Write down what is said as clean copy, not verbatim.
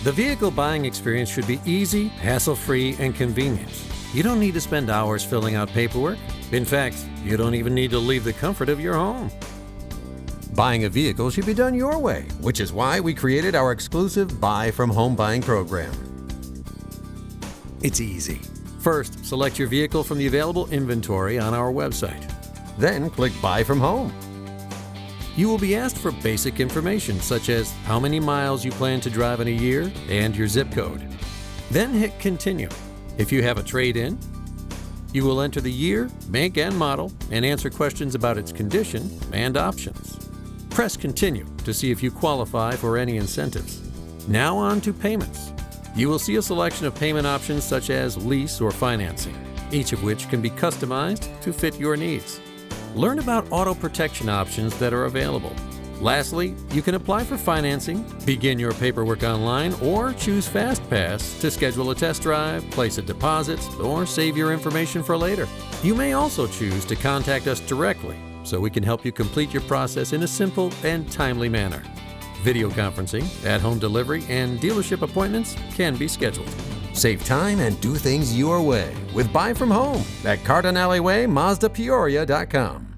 The vehicle buying experience should be easy, hassle-free, and convenient. You don't need to spend hours filling out paperwork. In fact, you don't even need to leave the comfort of your home. Buying a vehicle should be done your way, which is why we created our exclusive Buy from Home buying program. It's easy. First, select your vehicle from the available inventory on our website. Then click Buy from Home. You will be asked for basic information such as how many miles you plan to drive in a year and your zip code. Then hit Continue. If you have a trade-in, you will enter the year, make, and model and answer questions about its condition and options. Press Continue to see if you qualify for any incentives. Now on to payments. You will see a selection of payment options such as lease or financing, each of which can be customized to fit your needs. Learn about auto protection options that are available. Lastly, you can apply for financing, begin your paperwork online, or choose FastPass to schedule a test drive, place a deposit, or save your information for later. You may also choose to contact us directly so we can help you complete your process in a simple and timely manner. Video conferencing, at-home delivery, and dealership appointments can be scheduled. Save time and do things your way with Buy from Home at Cardinaleway Mazda Peoria.com.